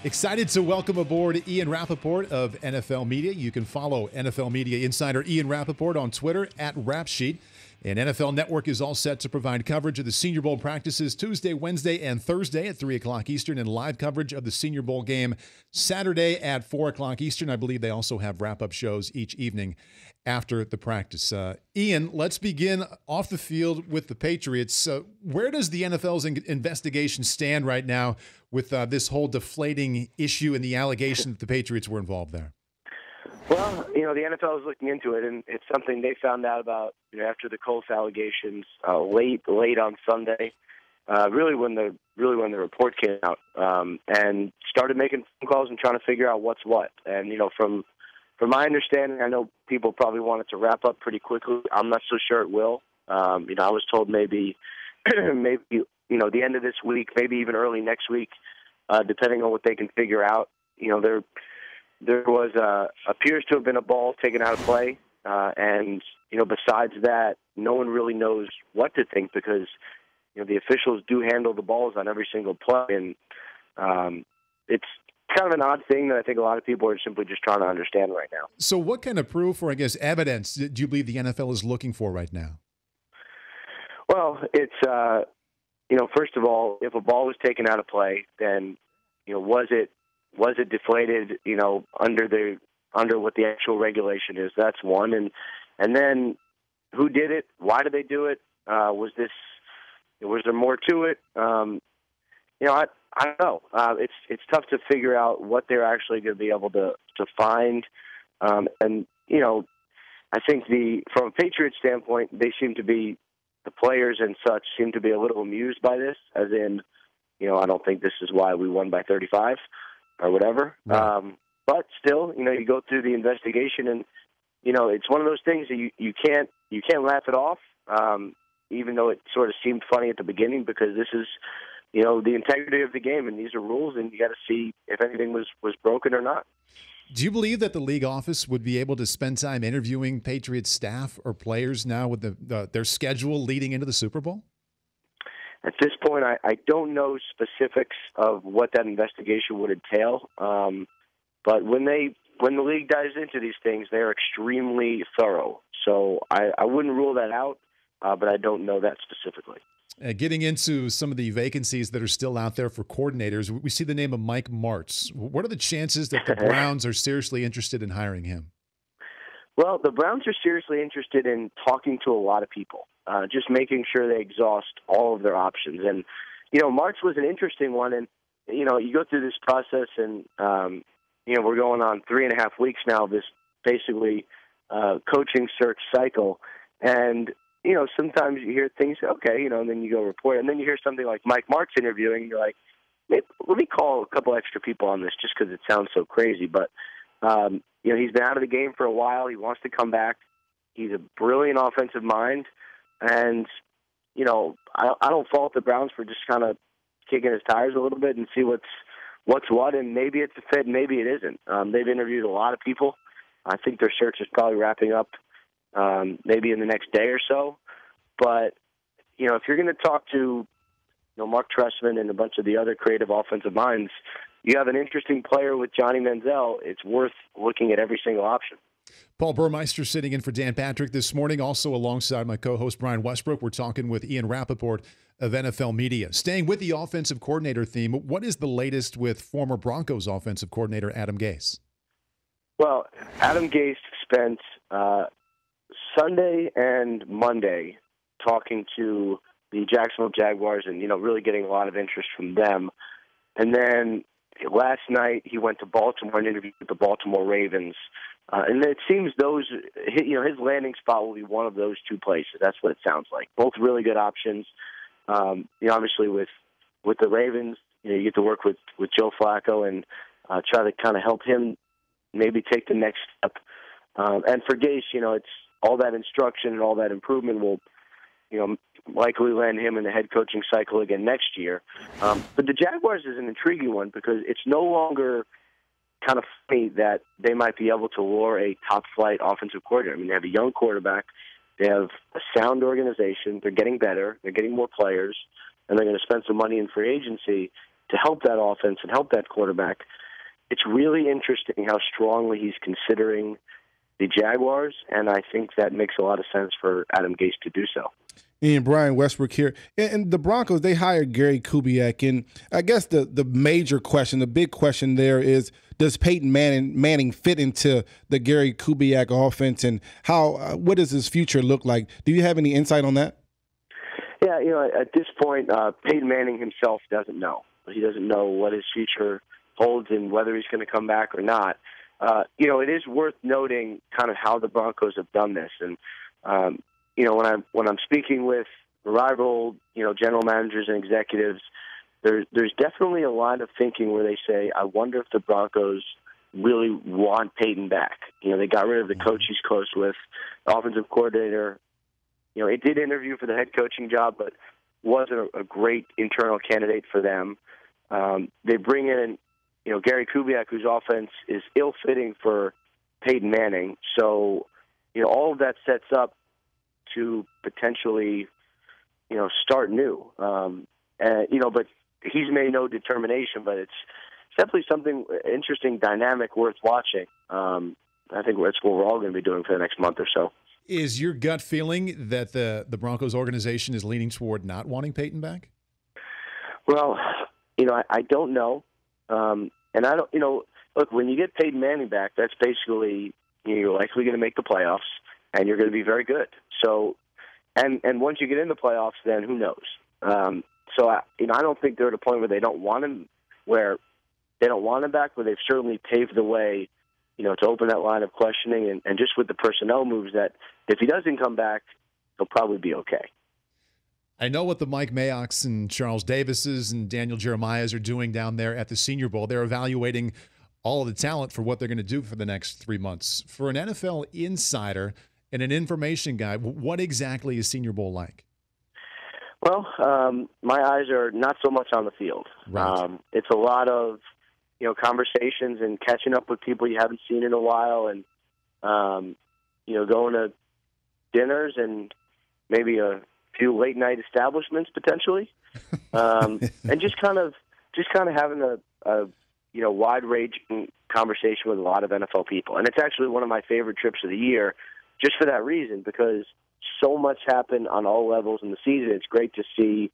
Excited to welcome aboard Ian Rapoport of NFL Media. You can follow NFL Media insider Ian Rapoport on Twitter at RapSheet. And NFL Network is all set to provide coverage of the Senior Bowl practices Tuesday, Wednesday, and Thursday at 3 o'clock Eastern, and live coverage of the Senior Bowl game Saturday at 4 o'clock Eastern. I believe they also have wrap-up shows each evening after the practice. Ian, let's begin off the field with the Patriots. Where does the NFL's investigation stand right now with this whole deflating issue and the allegation that the Patriots were involved there? Well, the NFL is looking into it, and it's something they found out about after the Colts allegations late on Sunday, really when the report came out, and started making phone calls and trying to figure out what's what. And from my understanding, I know people probably want it to wrap up pretty quickly. I'm not so sure it will. I was told maybe the end of this week, maybe even early next week, depending on what they can figure out. There was appears to have been a ball taken out of play, and besides that, no one really knows what to think because the officials do handle the balls on every single play, and it's kind of an odd thing that I think a lot of people are simply just trying to understand right now. So, what kind of proof or evidence do you believe the NFL is looking for right now? Well, it's first of all, if a ball was taken out of play, then was it deflated, under what the actual regulation is? That's one. And then who did it? Why did they do it? Was there more to it? I don't know. It's tough to figure out what they're actually going to be able to find. I think from a Patriots standpoint, the players and such seem to be a little amused by this, as in, I don't think this is why we won by 35. Or whatever. Right. But still, you go through the investigation, and it's one of those things that you can't laugh it off, even though it sort of seemed funny at the beginning, because this is the integrity of the game, and these are rules, and you got to see if anything was broken or not. Do you believe that the league office would be able to spend time interviewing Patriots staff or players now with their schedule leading into the Super Bowl? At this point, I don't know specifics of what that investigation would entail. But when the league dives into these things, they're extremely thorough. So I wouldn't rule that out, but I don't know that specifically. Getting into some of the vacancies that are still out there for coordinators, we see the name of Mike Martz. What are the chances that the Browns are seriously interested in hiring him? Well, the Browns are seriously interested in talking to a lot of people. Just making sure they exhaust all of their options. And, March was an interesting one. And, you go through this process and, we're going on 3.5 weeks now, this basically coaching search cycle. And, sometimes you hear things, okay, and then you go report. And then you hear something like Mike Martz interviewing, and you're like, maybe, let me call a couple extra people on this just because it sounds so crazy. But, he's been out of the game for a while. He wants to come back. He's a brilliant offensive mind. And, I don't fault the Browns for just kind of kicking his tires a little bit and see what's what, and maybe it's a fit, maybe it isn't. They've interviewed a lot of people. I think their search is probably wrapping up maybe in the next day or so. But, if you're going to talk to Mark Trestman and a bunch of the other creative offensive minds, you have an interesting player with Johnny Manziel. It's worth looking at every single option. Paul Burmeister sitting in for Dan Patrick this morning, also alongside my co-host Brian Westbrook. We're talking with Ian Rapoport of NFL Media. Staying with the offensive coordinator theme, what is the latest with former Broncos offensive coordinator Adam Gase? Well, Adam Gase spent Sunday and Monday talking to the Jacksonville Jaguars and, really getting a lot of interest from them. And then last night he went to Baltimore and interviewed with the Baltimore Ravens. And it seems his landing spot will be one of those two places. That's what it sounds like. Both really good options. Obviously with the Ravens, you get to work with Joe Flacco and try to kind of help him maybe take the next step. And for Gase, it's all that instruction and all that improvement will, likely land him in the head coaching cycle again next year. But the Jaguars is an intriguing one because it's no longer kind of funny that they might be able to lure a top-flight offensive coordinator. I mean, they have a young quarterback. They have a sound organization. They're getting better. They're getting more players. And they're going to spend some money in free agency to help that offense and help that quarterback. It's really interesting how strongly he's considering the Jaguars, and I think that makes a lot of sense for Adam Gase to do so. Ian, Brian Westbrook here. And the Broncos, they hired Gary Kubiak. And I guess the major question, the big question there is, does Peyton Manning fit into the Gary Kubiak offense, and what does his future look like? Do you have any insight on that? Yeah, at this point, Peyton Manning himself doesn't know. He doesn't know what his future holds and whether he's going to come back or not. It is worth noting kind of how the Broncos have done this. And, when I'm speaking with rival, general managers and executives, there's definitely a line of thinking where they say, I wonder if the Broncos really want Peyton back. They got rid of the coach he's close with, the offensive coordinator. He did interview for the head coaching job, but wasn't a great internal candidate for them. They bring in, Gary Kubiak, whose offense is ill-fitting for Peyton Manning. So, all of that sets up to potentially, start new. But he's made no determination, but it's definitely something interesting, dynamic, worth watching. I think that's what we're all going to be doing for the next month or so. Is your gut feeling that the Broncos organization is leaning toward not wanting Peyton back? Well, I don't know. And I don't, look, when you get Peyton Manning back, that's basically, you're likely going to make the playoffs and you're going to be very good. So, and once you get in the playoffs, then who knows? I don't think they're at a point where they don't want him, back, but they've certainly paved the way, to open that line of questioning and just with the personnel moves that if he doesn't come back, he'll probably be okay. I know what the Mike Mayock's and Charles Davis's and Daniel Jeremiah's are doing down there at the Senior Bowl. They're evaluating all of the talent for what they're going to do for the next 3 months. For an NFL insider and an information guy, what exactly is Senior Bowl like? Well, my eyes are not so much on the field. Right. It's a lot of, conversations and catching up with people you haven't seen in a while and, going to dinners and maybe a few late night establishments potentially. And just kind of having a wide ranging conversation with a lot of NFL people. And it's actually one of my favorite trips of the year just for that reason, because so much happened on all levels in the season. It's great to see,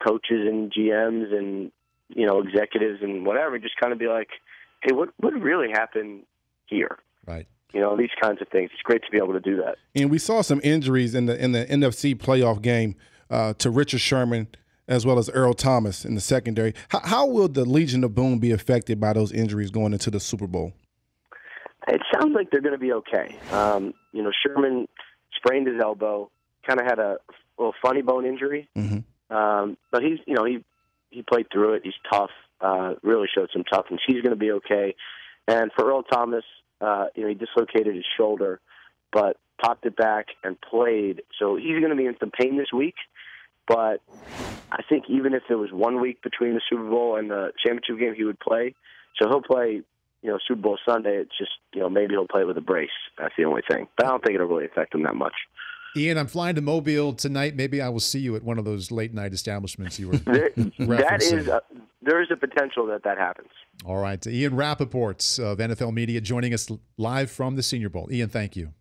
coaches and GMs and, executives and whatever, just kind of be like, hey, what really happened here? Right. These kinds of things. It's great to be able to do that. And we saw some injuries in the NFC playoff game to Richard Sherman as well as Earl Thomas in the secondary. How will the Legion of Boom be affected by those injuries going into the Super Bowl? It sounds like they're going to be okay. Sherman sprained his elbow, kind of had a little funny bone injury. Mm-hmm. But he played through it. He's tough, really showed some toughness. He's going to be okay. And for Earl Thomas, he dislocated his shoulder, but popped it back and played. So he's going to be in some pain this week. But I think even if there was 1 week between the Super Bowl and the championship game, he would play. So he'll play, Super Bowl Sunday. It's just, maybe he'll play with a brace. That's the only thing. But I don't think it'll really affect him that much. Ian, I'm flying to Mobile tonight. Maybe I will see you at one of those late night establishments you were referencing. There is a potential that happens. All right. Ian Rapoport of NFL Media joining us live from the Senior Bowl. Ian, thank you.